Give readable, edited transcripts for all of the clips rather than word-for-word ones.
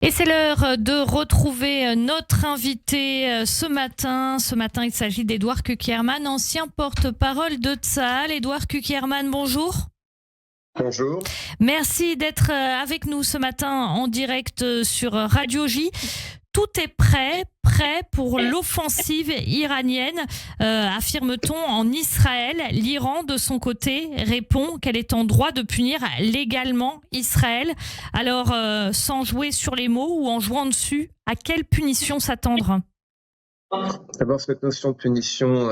Et c'est l'heure de retrouver notre invité ce matin. Ce matin, il s'agit d'Édouard Kukierman, ancien porte-parole de Tsahal. Édouard Kukierman, bonjour. Bonjour. Merci d'être avec nous ce matin en direct sur Radio J. Tout est prêt pour l'offensive iranienne, affirme-t-on en Israël. L'Iran, de son côté, répond qu'elle est en droit de punir légalement Israël. Alors, sans jouer sur les mots ou en jouant dessus, à quelle punition s'attendre ? D'abord, cette notion de punition,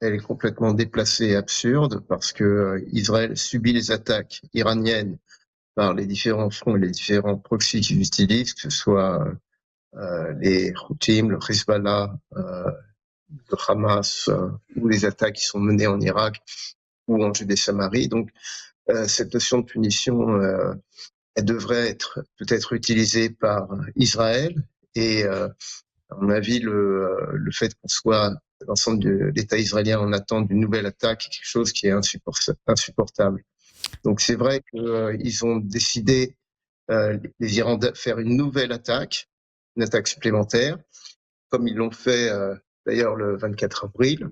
elle est complètement déplacée et absurde parce que Israël subit les attaques iraniennes par les différents fronts et les différents proxys qu'ils utilisent, que ce soit les Houthim, le Hezbollah, le Hamas, ou les attaques qui sont menées en Irak ou en Judée-Samarie. Donc, cette notion de punition, elle devrait être peut-être utilisée par Israël et à mon avis, le fait qu'on soit l'ensemble de l'État israélien en attente d'une nouvelle attaque est quelque chose qui est insupportable. Donc c'est vrai qu'ils ont décidé, les Irans, de faire une nouvelle attaque, une attaque supplémentaire, comme ils l'ont fait d'ailleurs le 24 avril.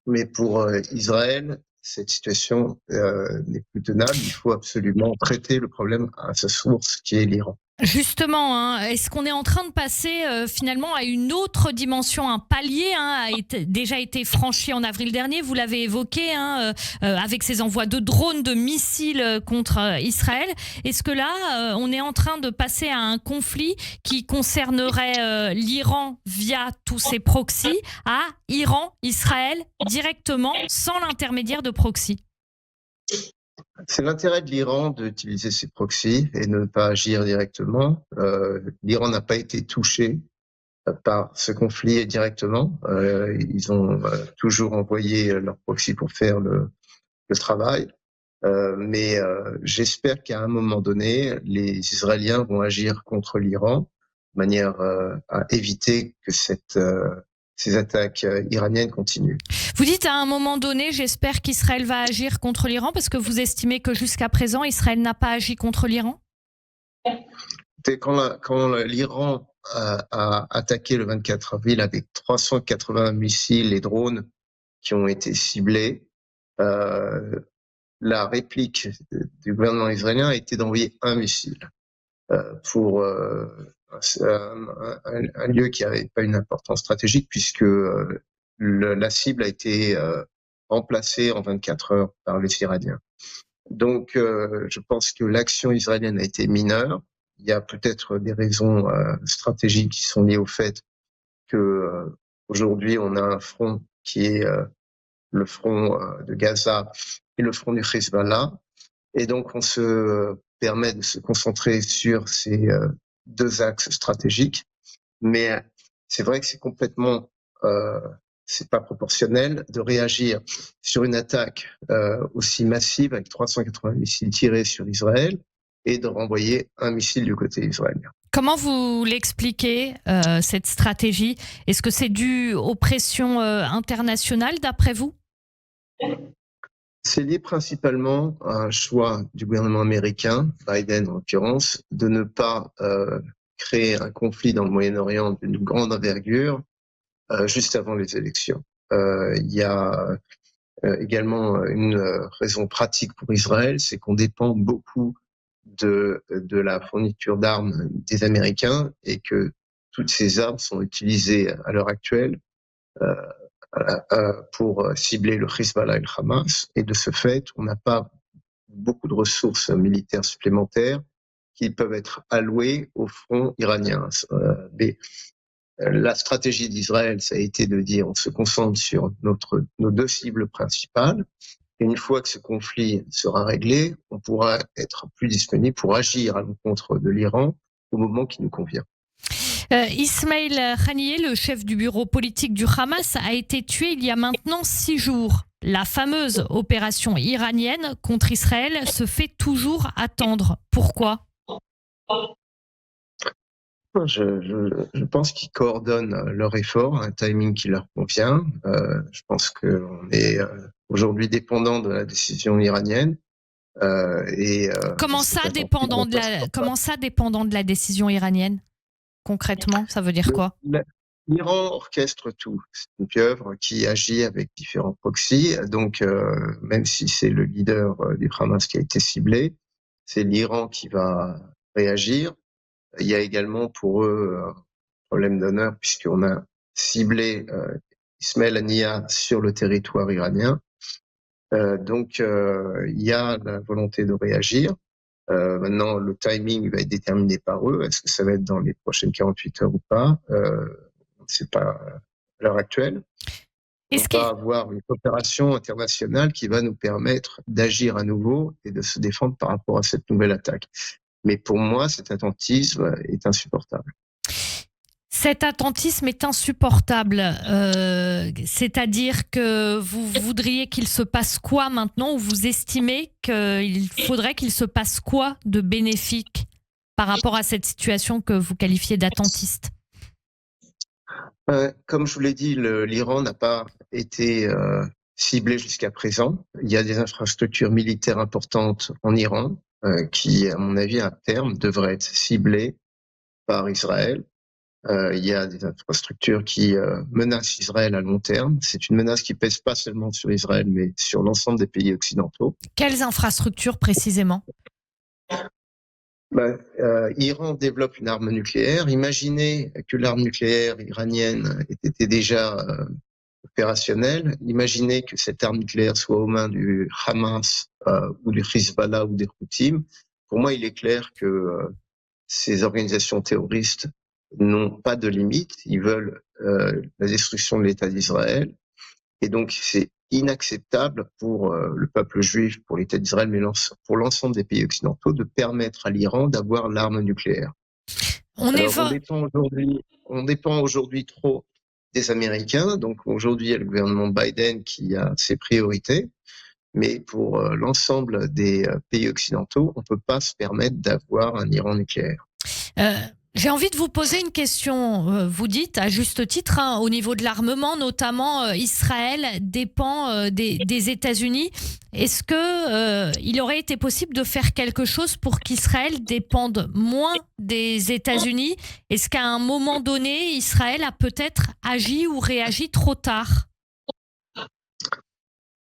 Mais pour Israël, cette situation n'est plus tenable. Il faut absolument traiter le problème à sa source, qui est l'Iran. Justement, est-ce qu'on est en train de passer finalement à une autre dimension? Un palier a déjà été franchi en avril dernier, vous l'avez évoqué, avec ces envois de drones, de missiles contre Israël. Est-ce que là, on est en train de passer à un conflit qui concernerait l'Iran via tous ses proxys, à Iran, Israël, directement, sans l'intermédiaire de proxys? C'est l'intérêt de l'Iran d'utiliser ses proxys et ne pas agir directement. L'Iran n'a pas été touché par ce conflit directement. Ils ont toujours envoyé leurs proxys pour faire le travail. Mais j'espère qu'à un moment donné, les Israéliens vont agir contre l'Iran de manière à éviter que ces attaques iraniennes continuent. Vous dites à un moment donné, j'espère qu'Israël va agir contre l'Iran, parce que vous estimez que jusqu'à présent, Israël n'a pas agi contre l'Iran ? Quand l'Iran a attaqué le 24 avril avec 380 missiles et drones qui ont été ciblés, la réplique du gouvernement israélien a été d'envoyer un missile pour un lieu qui n'avait pas une importance stratégique, puisque la cible a été remplacée en 24 heures par les Iraniens. Donc, je pense que l'action israélienne a été mineure. Il y a peut-être des raisons stratégiques qui sont liées au fait que aujourd'hui on a un front qui est le front de Gaza et le front du Hezbollah, et donc on se permet de se concentrer sur ces deux axes stratégiques. Mais c'est vrai que c'est complètement c'est pas proportionnel de réagir sur une attaque aussi massive avec 380 missiles tirés sur Israël et de renvoyer un missile du côté israélien. Comment vous l'expliquez, cette stratégie ? Est-ce que c'est dû aux pressions internationales, d'après vous ? C'est lié principalement à un choix du gouvernement américain, Biden en l'occurrence, de ne pas créer un conflit dans le Moyen-Orient d'une grande envergure juste avant les élections. Il y a également une raison pratique pour Israël, c'est qu'on dépend beaucoup de la fourniture d'armes des Américains, et que toutes ces armes sont utilisées à l'heure actuelle pour cibler le Hezbollah et le Hamas, et de ce fait, on n'a pas beaucoup de ressources militaires supplémentaires qui peuvent être allouées au front iranien. Mais la stratégie d'Israël, ça a été de dire on se concentre sur nos deux cibles principales, et une fois que ce conflit sera réglé, on pourra être plus disponible pour agir à l'encontre de l'Iran au moment qui nous convient. Ismail Haniyeh, le chef du bureau politique du Hamas, a été tué il y a maintenant 6 jours. La fameuse opération iranienne contre Israël se fait toujours attendre. Pourquoi ? Je pense qu'ils coordonnent leur effort, un timing qui leur convient. Je pense qu'on est aujourd'hui dépendant de la décision iranienne. Comment ça, dépendant de la décision iranienne ? concrètement? Ça veut dire quoi? L'Iran orchestre tout. C'est une pieuvre qui agit avec différents proxys. Donc, même si c'est le leader du Hamas qui a été ciblé, c'est l'Iran qui va réagir. Il y a également pour eux un problème d'honneur puisqu'on a ciblé Ismaël Haniyeh sur le territoire iranien. Donc, il y a la volonté de réagir. Maintenant, le timing va être déterminé par eux. Est-ce que ça va être dans les prochaines 48 heures ou pas? On ne sait pas à l'heure actuelle. On va avoir une coopération internationale qui va nous permettre d'agir à nouveau et de se défendre par rapport à cette nouvelle attaque. Mais pour moi, cet attentisme est insupportable. Cet attentisme est insupportable. C'est-à-dire que vous voudriez qu'il se passe quoi maintenant, ou vous estimez qu'il faudrait qu'il se passe quoi de bénéfique par rapport à cette situation que vous qualifiez d'attentiste? Comme je vous l'ai dit, l'Iran n'a pas été ciblé jusqu'à présent. Il y a des infrastructures militaires importantes en Iran qui, à mon avis, à terme, devraient être ciblées par Israël. Il y a des infrastructures qui menacent Israël à long terme. C'est une menace qui pèse pas seulement sur Israël, mais sur l'ensemble des pays occidentaux. Quelles infrastructures précisément? Iran développe une arme nucléaire. Imaginez que l'arme nucléaire iranienne était déjà opérationnelle. Imaginez que cette arme nucléaire soit aux mains du Hamas ou du Hezbollah ou des Houthis. Pour moi, il est clair que ces organisations terroristes n'ont pas de limite. Ils veulent la destruction de l'État d'Israël. Et donc, c'est inacceptable pour le peuple juif, pour l'État d'Israël, mais pour l'ensemble des pays occidentaux, de permettre à l'Iran d'avoir l'arme nucléaire. On dépend aujourd'hui trop des Américains. Donc aujourd'hui, il y a le gouvernement Biden qui a ses priorités. Mais pour l'ensemble des pays occidentaux, on ne peut pas se permettre d'avoir un Iran nucléaire. J'ai envie de vous poser une question. Vous dites, à juste titre, au niveau de l'armement, notamment, Israël dépend des États-Unis. Est-ce qu'il aurait été possible de faire quelque chose pour qu'Israël dépende moins des États-Unis? Est-ce qu'à un moment donné, Israël a peut-être agi ou réagi trop tard?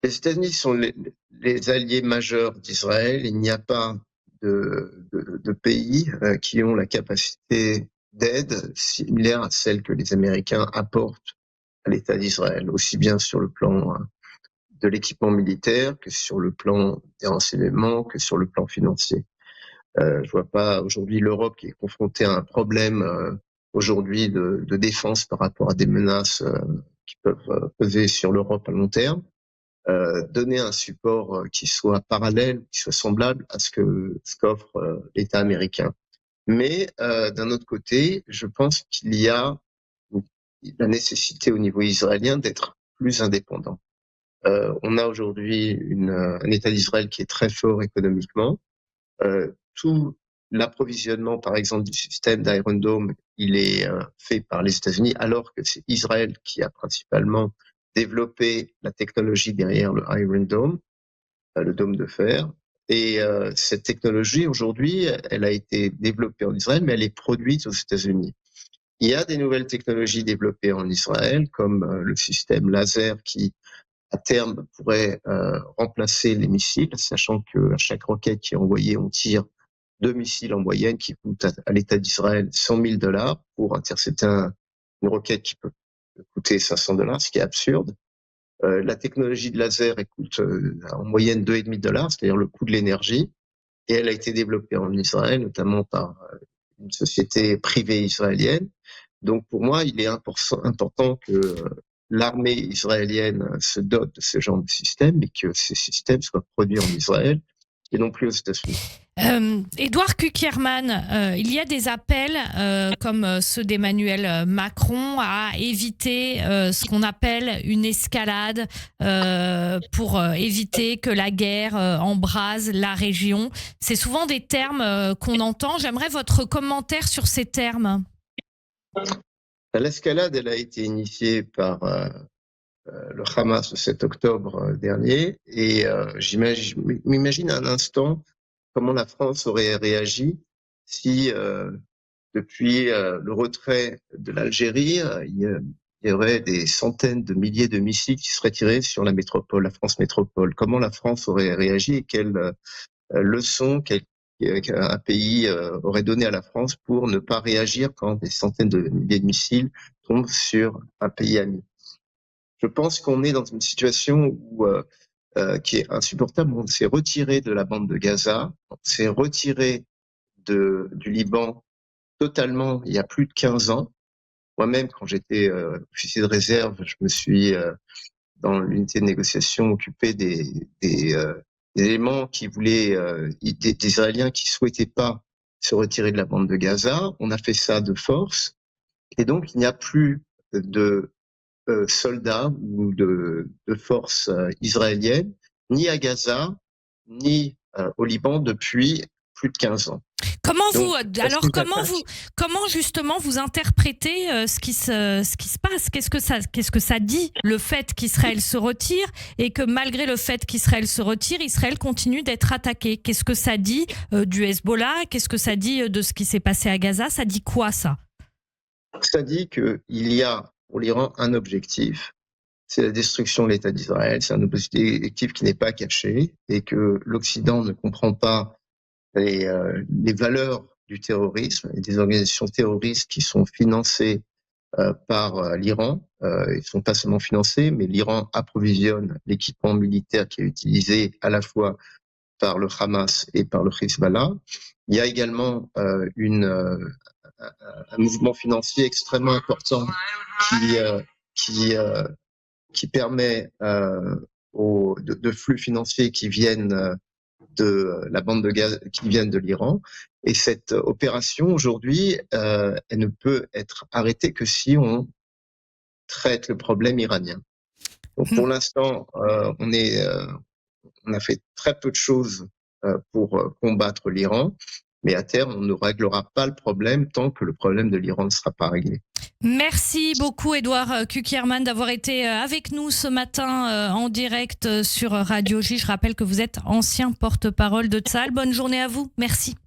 Les États-Unis sont les alliés majeurs d'Israël. Il n'y a pas de pays qui ont la capacité d'aide similaire à celle que les Américains apportent à l'État d'Israël, aussi bien sur le plan de l'équipement militaire que sur le plan des renseignements, que sur le plan financier. Je vois pas aujourd'hui l'Europe qui est confrontée à un problème aujourd'hui de défense par rapport à des menaces qui peuvent peser sur l'Europe à long terme. Donner un support qui soit parallèle, qui soit semblable à ce qu'offre l'État américain. Mais d'un autre côté, je pense qu'il y a la nécessité au niveau israélien d'être plus indépendant. On a aujourd'hui un État d'Israël qui est très fort économiquement. Tout l'approvisionnement, par exemple, du système d'Iron Dome, il est fait par les États-Unis, alors que c'est Israël qui a principalement développer la technologie derrière le Iron Dome, le dôme de fer. Et cette technologie, aujourd'hui, elle a été développée en Israël, mais elle est produite aux États-Unis. Il y a des nouvelles technologies développées en Israël, comme le système laser qui, à terme, pourrait remplacer les missiles, sachant qu'à chaque roquette qui est envoyée, on tire 2 missiles en moyenne qui coûtent à l'État d'Israël $100 000 pour intercepter une roquette qui peut coûter $500, ce qui est absurde. La technologie de laser elle coûte en moyenne $2,5, c'est-à-dire le coût de l'énergie, et elle a été développée en Israël, notamment par une société privée israélienne. Donc pour moi, il est important que l'armée israélienne se dote de ce genre de système et que ces systèmes soient produits en Israël et non plus aux États-Unis. Édouard Kuckerman, il y a des appels comme ceux d'Emmanuel Macron à éviter ce qu'on appelle une escalade pour éviter que la guerre embrase la région. C'est souvent des termes qu'on entend. J'aimerais votre commentaire sur ces termes. L'escalade, elle a été initiée par le Hamas le 7 octobre dernier et j'imagine un instant comment la France aurait réagi si depuis le retrait de l'Algérie, il y aurait des centaines de milliers de missiles qui seraient tirés sur la métropole, la France métropole. Comment la France aurait réagi et quelle leçon qu'un pays aurait donné à la France pour ne pas réagir quand des centaines de milliers de missiles tombent sur un pays ami? Je pense qu'on est dans une situation qui est insupportable. On s'est retiré de la bande de Gaza, on s'est retiré du Liban totalement il y a plus de 15 ans. Moi-même, quand j'étais officier de réserve, je me suis, dans l'unité de négociation, occupé des éléments qui voulaient, des Israéliens qui souhaitaient pas se retirer de la bande de Gaza. On a fait ça de force. Et donc, il n'y a plus de soldats ou de forces israéliennes, ni à Gaza, ni au Liban depuis plus de 15 ans. Comment Donc, alors comment justement vous interprétez ce qui se passe? Qu'est-ce que ça dit, le fait qu'Israël se retire et que malgré le fait qu'Israël se retire, Israël continue d'être attaqué? Qu'est-ce que ça dit du Hezbollah? Qu'est-ce que ça dit de ce qui s'est passé à Gaza? Ça dit quoi, ça? Ça dit qu'il y a pour l'Iran un objectif, c'est la destruction de l'État d'Israël. C'est un objectif qui n'est pas caché et que l'Occident ne comprend pas les valeurs du terrorisme et des organisations terroristes qui sont financées par l'Iran. Ils ne sont pas seulement financés, mais l'Iran approvisionne l'équipement militaire qui est utilisé à la fois par le Hamas et par le Hezbollah. Il y a également un mouvement financier extrêmement important qui permet de flux financiers qui viennent de la bande de Gaza, qui viennent de l'Iran. Et cette opération, aujourd'hui, elle ne peut être arrêtée que si on traite le problème iranien. Donc, pour l'instant, on a fait très peu de choses pour combattre l'Iran, mais à terme, on ne réglera pas le problème tant que le problème de l'Iran ne sera pas réglé. Merci beaucoup, Édouard Kukierman, d'avoir été avec nous ce matin en direct sur Radio J. Je rappelle que vous êtes ancien porte-parole de Tsahal. Bonne journée à vous. Merci.